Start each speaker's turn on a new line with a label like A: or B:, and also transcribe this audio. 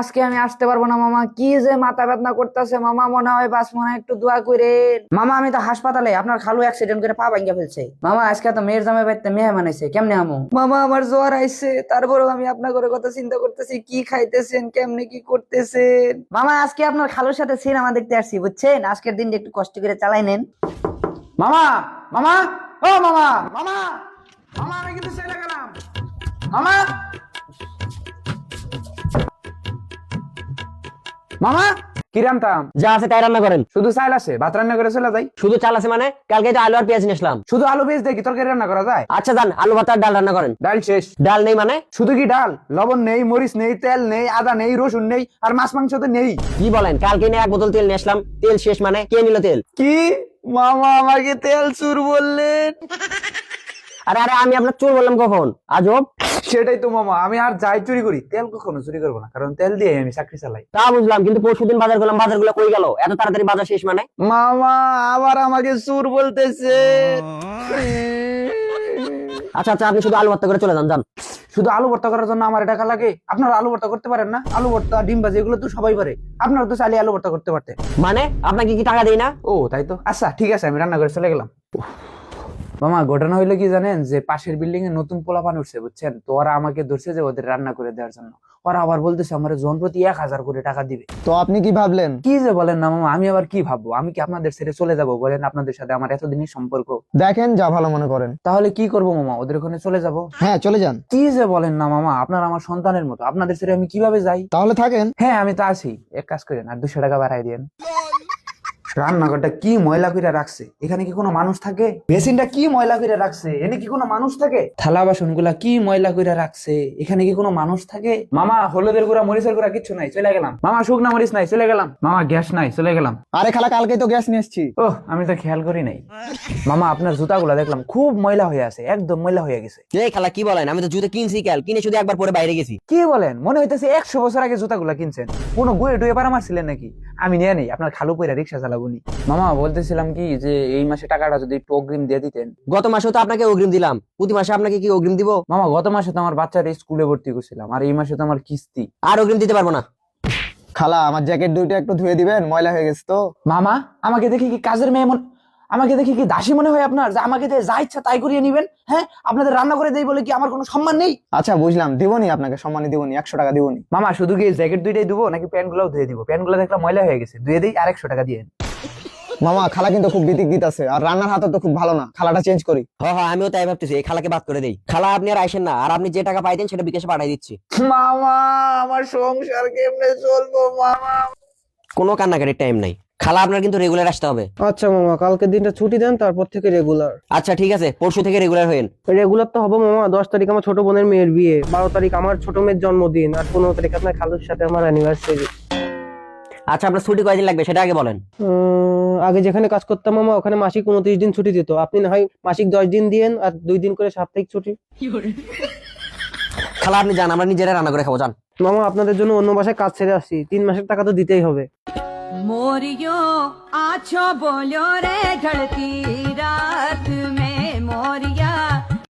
A: আজকে আমি আসতে পারবো না মামা, কি যে মাথা ব্যথা করতেছে মামা, মনে হয় বাস মনে হয়, একটু দোয়া করেন মামা। আমি তো হাসপাতালে, আপনার খালু অ্যাক্সিডেন্ট করে পা ভাঙ্গা ফেলছে মামা। আজকে তো মেয়ের জামাই বাড়িতে মেহমান আইছে, কেমনে আমু মামা? আমার জ্বর আইছে, তারপরেও আমি আপনার করে কথা চিন্তা করতেছি, কি খাইতেছেন, কেমনে কি করতেছেন মামা। আজকে আপনার খালুর সাথে সিনেমা দেখতে আসছি বুঝছেন, আজকের দিনটা একটু কষ্ট করে চালাই নেন মামা। মামা, ও মামা, মামা, মামা, আমি কিন্তু চলে গেলাম মামা। মামা,
B: কি রান্তাম?
C: যা আছে তাই রান্না করেন।
B: শুধু চাল আছে, ভাত রান্না করে চলে যাই?
C: শুধু চাল আছে মানে? কালকে তো আলু আর পেঁয়াজ নিয়ে আসলাম।
B: শুধু আলু পেঁয়াজ দেখি তরকারি রান্না করা যায়?
C: আচ্ছা যান, আলু ভাত আর ডাল রান্না করেন।
B: ডাল শেষ।
C: ডাল নেই মানে?
B: শুধু কি ডাল? লবণ নেই, মরিচ নেই, তেল নেই, আদা নেই, রসুন নেই, আর মাছ মাংস তো নেই।
C: কি বলেন? কালকে নিয়ে 1 বোতল তেল নিয়ে আসলাম, তেল শেষ মানে? কে নিল তেল?
B: কি মামা আমাকে তেল চুর বললেন?
C: আরে আরে, আমি আপনার চোর বললাম কখন? আজব।
B: সেটাই তো মামা, আমি আর যাই চুরি করি, তেল কখনো চুরি করবো না, কারণ তেল দিয়ে আমি চাকরি চালাই।
C: তা বুঝলাম, কিন্তু পরশুদিন বাজার করলাম, বাজারগুলো কই গেল? এত তাড়াতাড়ি বাজার শেষ মানে?
B: মামা আবার আমাকে চুর বলতেছে।
C: আচ্ছা আচ্ছা, আপনি শুধু আলু ভর্তা করে চলে যান যান।
B: শুধু আলু ভর্তা করার জন্য আমার টাকা লাগে? আপনারা আলু ভর্তা করতে পারেন না? আলু ভর্তা, ডিম ভাজি এগুলো তো সবাই পারে, আপনারা তো চাইলে আলু ভর্তা করতে পারতেন।
C: মানে আপনাকে কি টাকা দেই না?
B: ও তাই তো, আচ্ছা ঠিক আছে, আমি রান্না করে চলে গেলাম। মামা ঘটনা হইলো কি জানেন, যে পাশের বিল্ডিং এ নতুন পোলাপান উঠছে বুঝছেন, তো ওরা আমাকে ধরছে যে ওদের রান্না করে দেওয়ার জন্য। ওরা আবার বলতেছে আমার জন প্রতি 1000 করে টাকা দিবে।
D: তো আপনি কি ভাবলেন?
B: কি যে বলেন না মামা, আমি আবার কি ভাববো? আমি কি আপনাদের ছেড়ে চলে যাব বলেন? আপনাদের সাথে আমার এতদিনের সম্পর্ক।
D: দেখেন যা ভালো মনে করেন।
B: তাহলে কি করব মামা, ওদের ওখানে চলে যাব?
D: হ্যাঁ চলে যান।
B: কি যে বলেন না মামা, আপনার আমার সন্তানের মতো, আপনাদের ছেড়ে আমি কিভাবে যাই?
D: তাহলে থাকেন।
B: হ্যাঁ আমি তো আছি, এক কাজ করেন আর 200 টাকা বাড়াই দেন। রান্নাঘরটা কি ময়লা করে রাখছে, এখানে কি কোনো মানুষ থাকে? বেসিনটা কি ময়লা করে রাখছে, এনে কি কোনো মানুষ থাকে? থালা বাসন গুলা কি ময়লা করে রাখছে, এখানে কি কোনো মানুষ থাকে? মামা হলুদের গুঁড়া, মরিচের গুঁড়া কিচ্ছু নাই, চলে গেলাম। মামা শুকনা মরিচ নাই, চলে গেলাম। মামা গ্যাস নাই, চলে গেলাম।
D: আরে খালা, কালকেই তো গ্যাস নিয়ে এসেছি।
B: ওহ আমি তো খেয়াল করি নাই। মামা আপনার জুতাগুলা দেখলাম খুব ময়লা হয়ে আছে, একদম ময়লা হয়ে গেছে।
C: এই খালা কি বলেন? আমি তো জুতো কিনছি, কাল কিনে শুধু একবার পরে বাইরে গেছি।
B: কি বলেন? মনে হইতেছে 100 বছর আগে জুতাগুলা কিনছেন। কোনো গুয়ে ডুয়ে পারা মারছিলেন নাকি? আমি নিয়ে নেই, আপনার খালু পয়রা রিক্সা চালাবো নি। মামা বলতেছিলাম কি, যে এই মাসে টাকাটা যদি একটু অগ্রিম দিয়ে দিতেন।
C: গত মাসেও তো আপনাকে অগ্রিম দিলাম, প্রতি মাসে আপনাকে কি অগ্রিম দিব?
B: মামা গত মাসে তো আমার বাচ্চার স্কুলে ভর্তি করছিলাম, আর এই মাসে তো আমার কিস্তি।
C: আর অগ্রিম দিতে পারবো না।
D: খালা আমার জ্যাকেট দুইটা একটু ধুয়ে দিবেন, ময়লা হয়ে গেছে তো।
B: মামা আমাকে দেখি কি কাজের মেয়ে আমাকে দেখি কি দাসী মনে হয় আপনার, যে আমাকে দিয়ে যা ইচ্ছা তাই করিয়ে নিবেন? হ্যাঁ, আপনাদের রান্না করে দেই বলে কি আমার কোনো সম্মান নেই?
D: আচ্ছা বুঝলাম, দিবনি আপনাকে, সম্মানে দিবনি, 100 টাকা দিবনি।
B: মামা শুধু কি জ্যাকেট দুইটাই দিব নাকি প্যান্ট গুলাও ধুয়ে দিব? প্যান্ট গুলা দেখলাম ময়লা হয়ে গেছে, ধুয়ে দিই আর 100 টাকা দিয়ে।
D: মামা খালা কিন্তু খুব বিতিক আছে, আর রান্নার হাতও তো খুব ভালো না, খালাটা চেঞ্জ করি।
C: হ্যাঁ হ্যাঁ, আমিও তাই ভাবতেছি, এই খালাকে বাদ করে দেই। খালা আপনি আর আইসেন না, আর আপনি যে টাকা পাইতেন সেটা বিকাশে পাঠাই দিচ্ছি।
B: মামা আমার সংসার কেমনে চলবো মামা?
C: কোনো কান্নাকাটির টাইম নাই। খালা আপনার কিন্তু রেগুলার আসতে হবে।
E: আচ্ছা মামা, কালকের দিনটা ছুটি দেন, তারপর থেকে রেগুলার।
C: আচ্ছা ঠিক আছে, পরশু থেকে রেগুলার হয়েন।
E: রেগুলার তো হবো মামা। 10 তারিখ আমার ছোট বোনের মেয়ের বিয়ে, 12 তারিখ আমার ছোট মেয়ের জন্মদিন, আর 15 তারিখ আপনার খালুর সাথে আমার অ্যানিভার্সারি।
C: আচ্ছা আপনার ছুটি কয়দিন লাগবে সেটা আগে বলেন।
E: আগে যেখানে কাজ করতাম মামা, ওখানে মাসিক 29 দিন ছুটি দিত। আপনি না হয় মাসিক 10 দিন দিয়েন, আর 2 দিন করে সাপ্তাহিক ছুটি।
C: খালা আপনি যান, আমরা নিজেরা রান্না করে খাবো, যান।
E: মামা আপনাদের জন্য অন্য বাসায় কাজ ছেড়ে আসছি, 3 মাসের টাকা তো দিতেই হবে।
F: मोरियो आछो बोलो रे ढलती रात